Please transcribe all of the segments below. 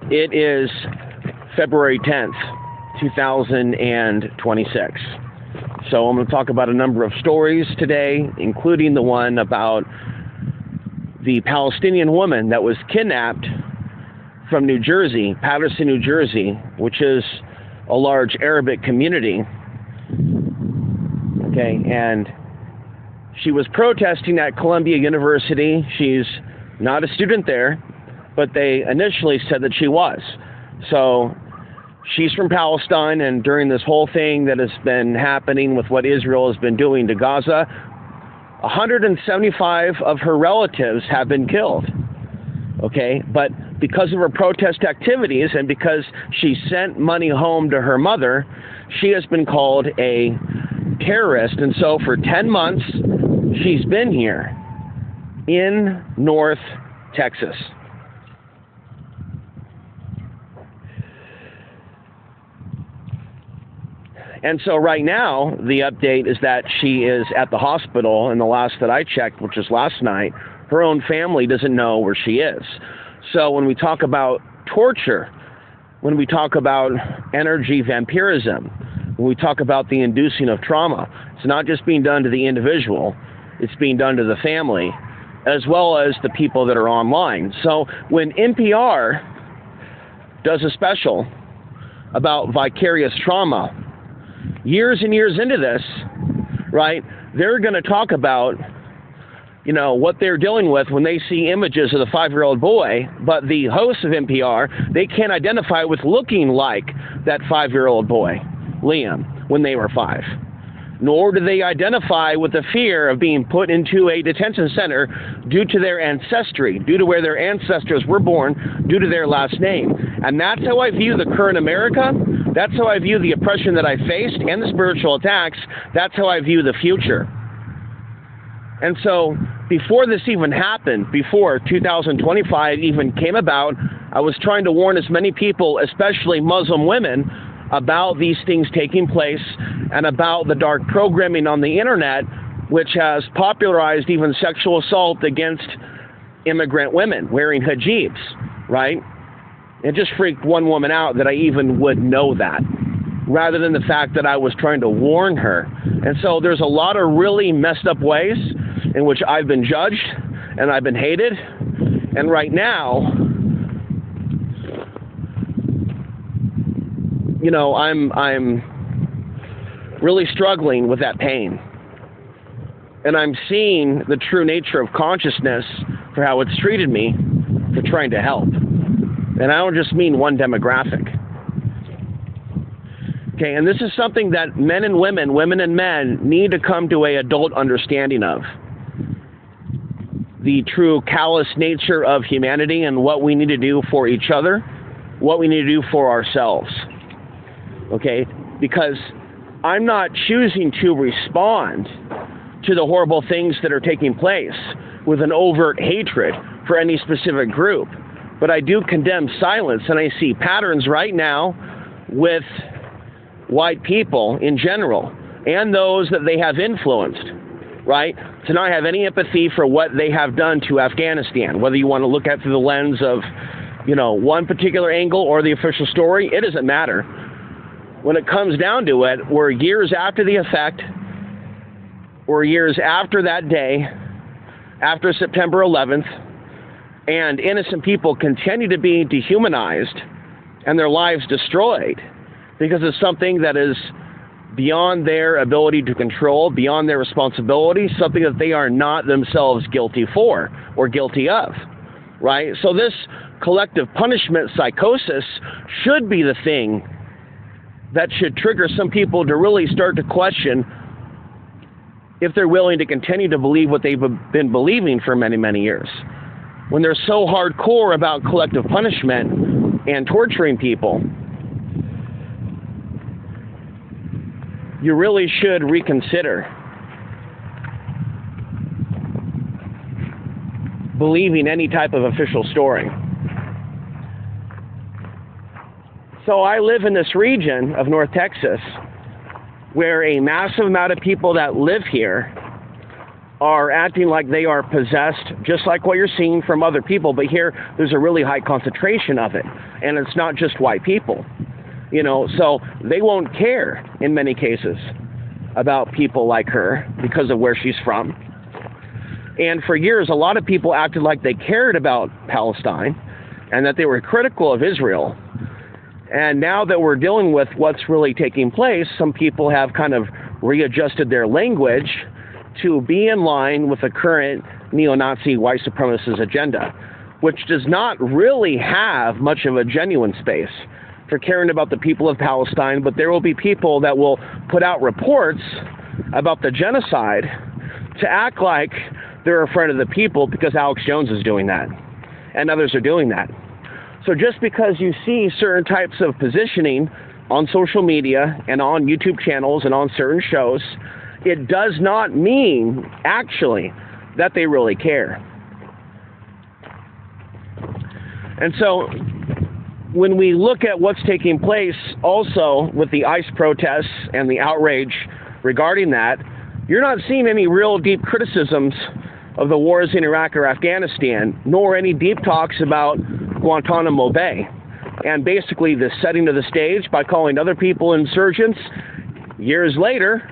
It is February 10th, 2026. So I'm going to talk about a number of stories today, including the one about the Palestinian woman that was kidnapped from New Jersey, Patterson, New Jersey, which is a large Arabic community. Okay, and she was protesting at Columbia University. She's not a student there, but they initially said that she was. So she's from Palestine, and during this whole thing that has been happening with what Israel has been doing to Gaza, 175 of her relatives have been killed. Okay, but because of her protest activities and because she sent money home to her mother, she has been called a terrorist. And so for 10 months, she's been here in North Texas. And so right now, the update is that she is at the hospital, and the last that I checked, which was last night, her own family doesn't know where she is. So when we talk about torture, when we talk about energy vampirism, when we talk about the inducing of trauma, it's not just being done to the individual, it's being done to the family, as well as the people that are online. So when NPR does a special about vicarious trauma, years and years into this, right, they're going to talk about, you know, what they're dealing with when they see images of the 5-year-old boy, but the hosts of NPR, they can't identify with looking like that 5-year-old boy, Liam, when they were 5. Nor do they identify with the fear of being put into a detention center due to their ancestry, due to where their ancestors were born, due to their last name. And that's how I view the current America. That's how I view the oppression that I faced and the spiritual attacks. That's how I view the future. And so before this even happened, before 2025 even came about, I was trying to warn as many people, especially Muslim women, about these things taking place and about the dark programming on the internet, which has popularized even sexual assault against immigrant women wearing hijabs, right? It just freaked one woman out that I even would know that, rather than the fact that I was trying to warn her. And so there's a lot of really messed up ways in which I've been judged and I've been hated. And right now, you know, I'm really struggling with that pain. And I'm seeing the true nature of consciousness for how it's treated me for trying to help. And I don't just mean one demographic. Okay, and this is something that men and women, women and men, need to come to an adult understanding of. The true callous nature of humanity and what we need to do for each other, what we need to do for ourselves. Okay, because I'm not choosing to respond to the horrible things that are taking place with an overt hatred for any specific group. But I do condemn silence, and I see patterns right now with white people in general and those that they have influenced, right, to not have any empathy for what they have done to Afghanistan. Whether you want to look at through the lens of, you know, one particular angle or the official story, it doesn't matter. When it comes down to it, we're years after the effect, we're years after that day, after September 11th, and innocent people continue to be dehumanized and their lives destroyed because of something that is beyond their ability to control, beyond their responsibility, something that they are not themselves guilty for or guilty of, right? So this collective punishment psychosis should be the thing that should trigger some people to really start to question if they're willing to continue to believe what they've been believing for many, many years. When they're so hardcore about collective punishment and torturing people, you really should reconsider believing any type of official story. So I live in this region of North Texas where a massive amount of people that live here are acting like they are possessed, just like what you're seeing from other people. But here, there's a really high concentration of it. And it's not just white people, you know, so they won't care in many cases about people like her because of where she's from. And for years, a lot of people acted like they cared about Palestine and that they were critical of Israel. And now that we're dealing with what's really taking place, some people have kind of readjusted their language to be in line with the current neo-Nazi white supremacist agenda, which does not really have much of a genuine space for caring about the people of Palestine. But there will be people that will put out reports about the genocide to act like they're a friend of the people because Alex Jones is doing that and others are doing that. So just because you see certain types of positioning on social media and on YouTube channels and on certain shows, it does not mean actually that they really care. And so when we look at what's taking place also with the ICE protests and the outrage regarding that, you're not seeing any real deep criticisms of the wars in Iraq or Afghanistan, nor any deep talks about Guantanamo Bay. And basically the setting of the stage by calling other people insurgents. Years later,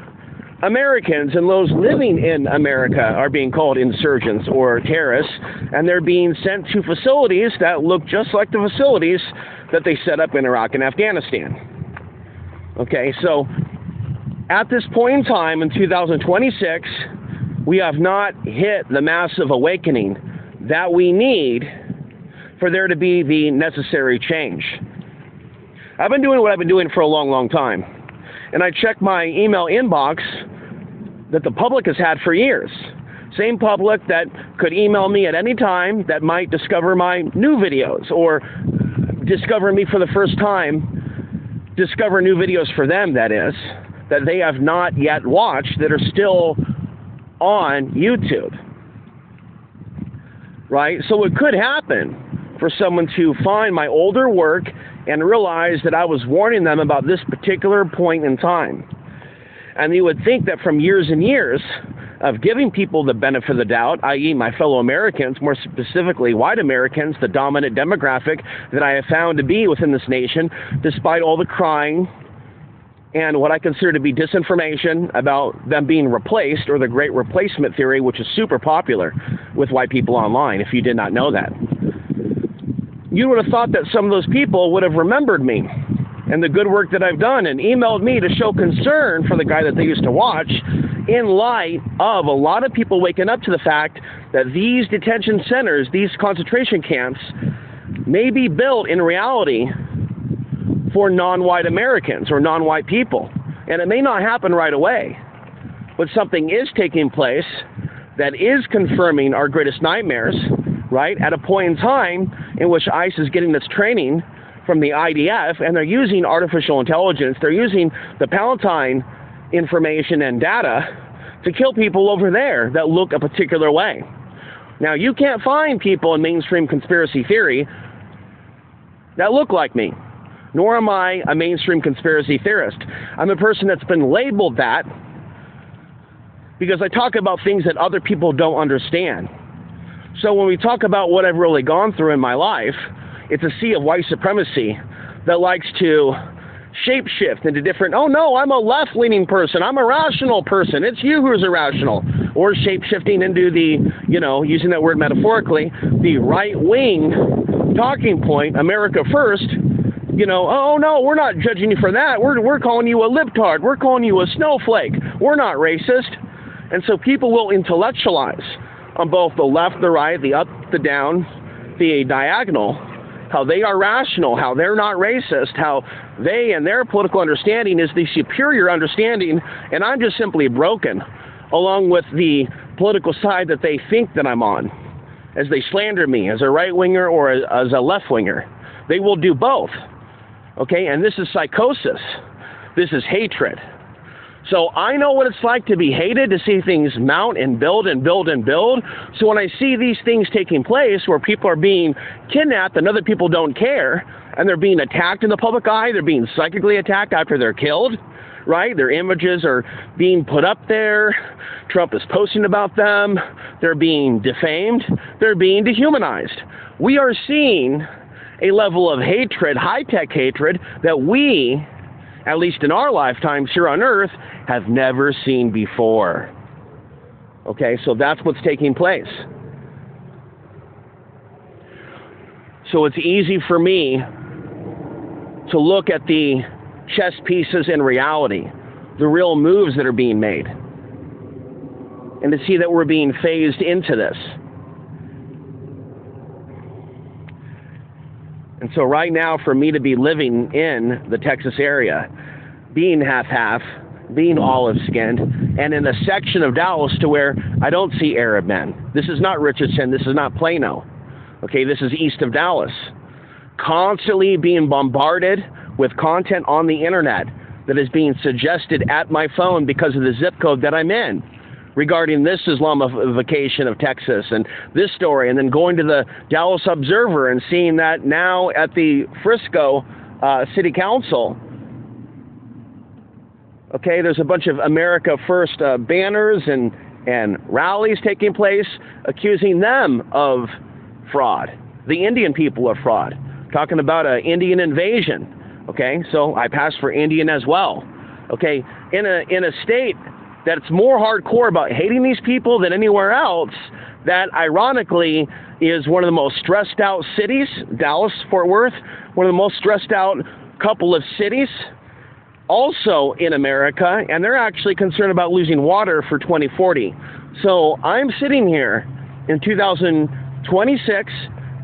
Americans and those living in America are being called insurgents or terrorists, and they're being sent to facilities that look just like the facilities that they set up in Iraq and Afghanistan. Okay, so at this point in time in 2026, we have not hit the massive awakening that we need for there to be the necessary change. I've been doing what I've been doing for a long, long time. And I check my email inbox that the public has had for years. Same public that could email me at any time that might discover my new videos or discover me for the first time, discover new videos for them, that is, that they have not yet watched that are still on YouTube. Right? So it could happen for someone to find my older work and realize that I was warning them about this particular point in time. And you would think that from years and years of giving people the benefit of the doubt, i.e. my fellow Americans, more specifically white Americans, the dominant demographic that I have found to be within this nation, despite all the crying and what I consider to be disinformation about them being replaced, or the great replacement theory, which is super popular with white people online, if you did not know that. You would have thought that some of those people would have remembered me and the good work that I've done and emailed me to show concern for the guy that they used to watch, in light of a lot of people waking up to the fact that these detention centers, these concentration camps, may be built in reality for non-white Americans or non-white people. And it may not happen right away, but something is taking place that is confirming our greatest nightmares, right? At a point in time in which ICE is getting this training from the IDF, and they're using artificial intelligence, they're using the Palatine information and data to kill people over there that look a particular way. Now, you can't find people in mainstream conspiracy theory that look like me, nor am I a mainstream conspiracy theorist. I'm a person that's been labeled that because I talk about things that other people don't understand. So when we talk about what I've really gone through in my life, it's a sea of white supremacy that likes to shapeshift into different, oh no, I'm a left-leaning person, I'm a rational person, it's you who's irrational. Or shapeshifting into the, you know, using that word metaphorically, the right-wing talking point, America first, you know, oh no, we're not judging you for that, we're calling you a libtard, we're calling you a snowflake, we're not racist. And so people will intellectualize on both the left, the right, the up, the down, the diagonal, how they are rational, how they're not racist, how they and their political understanding is the superior understanding, and I'm just simply broken, along with the political side that they think that I'm on, as they slander me as a right-winger or as a left-winger. They will do both, okay? And this is psychosis. This is hatred. So I know what it's like to be hated, to see things mount and build and build and build. So when I see these things taking place where people are being kidnapped and other people don't care, and they're being attacked in the public eye, they're being psychically attacked after they're killed, right? Their images are being put up there. Trump is posting about them. They're being defamed. They're being dehumanized. We are seeing a level of hatred, high-tech hatred, that we, at least in our lifetimes here on Earth, have never seen before. Okay, so that's what's taking place. So it's easy for me to look at the chess pieces in reality, the real moves that are being made, and to see that we're being phased into this. And so right now, for me to be living in the Texas area, being half-half, being olive-skinned, and in a section of Dallas to where I don't see Arab men. This is not Richardson. This is not Plano. Okay, this is east of Dallas. Constantly being bombarded with content on the internet that is being suggested at my phone because of the zip code that I'm in, regarding this Islamification of Texas and this story, and then going to the Dallas Observer and seeing that now at the Frisco City Council, okay, there's a bunch of America First banners and rallies taking place, accusing them of fraud, the Indian people of fraud, talking about an Indian invasion. Okay, so I passed for Indian as well. Okay, in a state that's more hardcore about hating these people than anywhere else, that ironically is one of the most stressed out cities, Dallas, Fort Worth, one of the most stressed out couple of cities also in America, and they're actually concerned about losing water for 2040. So I'm sitting here in 2026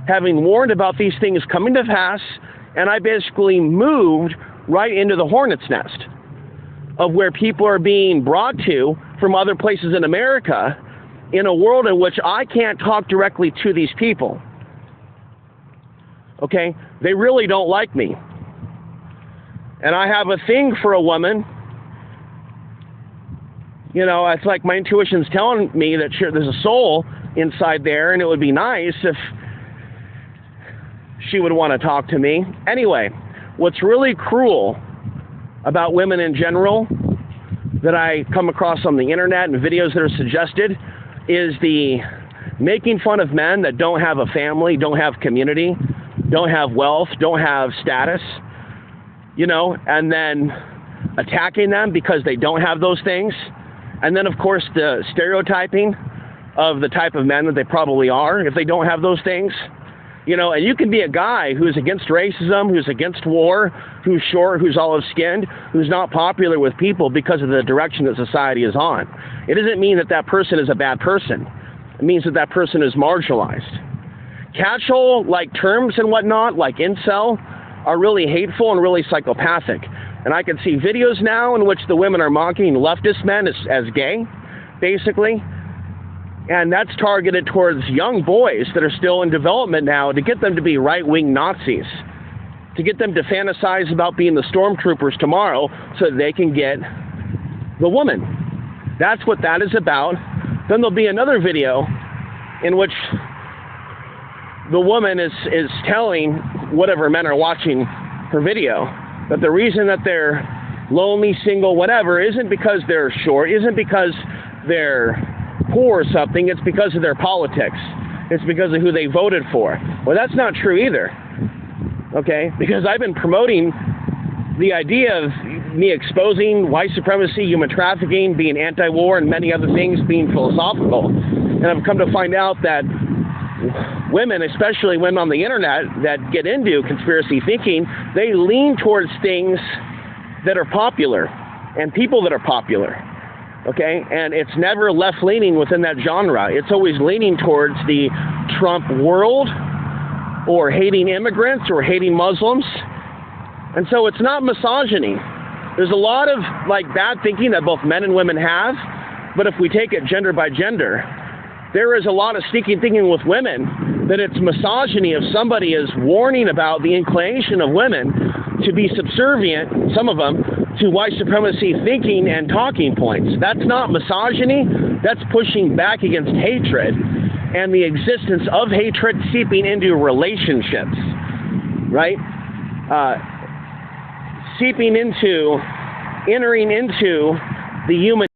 having warned about these things coming to pass, and I basically moved right into the hornet's nest of where people are being brought to from other places in America in a world in which I can't talk directly to these people. Okay? They really don't like me. And I have a thing for a woman. You know, it's like my intuition's telling me that there's a soul inside there, and it would be nice if she would want to talk to me. Anyway, what's really cruel about women in general that I come across on the internet and videos that are suggested is the making fun of men that don't have a family, don't have community, don't have wealth, don't have status, you know, and then attacking them because they don't have those things. And then, of course, the stereotyping of the type of men that they probably are if they don't have those things. You know, and you can be a guy who's against racism, who's against war, who's short, who's olive-skinned, who's not popular with people because of the direction that society is on. It doesn't mean that that person is a bad person. It means that that person is marginalized. Catch-all-like terms and whatnot, like incel, are really hateful and really psychopathic. And I can see videos now in which the women are mocking leftist men as gay, basically. And that's targeted towards young boys that are still in development now to get them to be right-wing Nazis, to get them to fantasize about being the stormtroopers tomorrow so that they can get the woman. That's what that is about. Then there'll be another video in which the woman is telling whatever men are watching her video that the reason that they're lonely, single, whatever, isn't because they're short, isn't because they're poor or something, it's because of their politics. It's because of who they voted for. Well, that's not true either. Okay? Because I've been promoting the idea of me exposing white supremacy, human trafficking, being anti-war, and many other things, being philosophical. And I've come to find out that women, especially women on the internet that get into conspiracy thinking, they lean towards things that are popular and people that are popular. Okay, and it's never left-leaning within that genre. It's always leaning towards the Trump world or hating immigrants or hating Muslims. And so it's not misogyny. There's a lot of bad thinking that both men and women have, but if we take it gender by gender, there is a lot of sneaking thinking with women that it's misogyny if somebody is warning about the inclination of women to be subservient, some of them, to white supremacy thinking and talking points. That's not misogyny. That's pushing back against hatred and the existence of hatred seeping into relationships, right? Seeping into entering into the human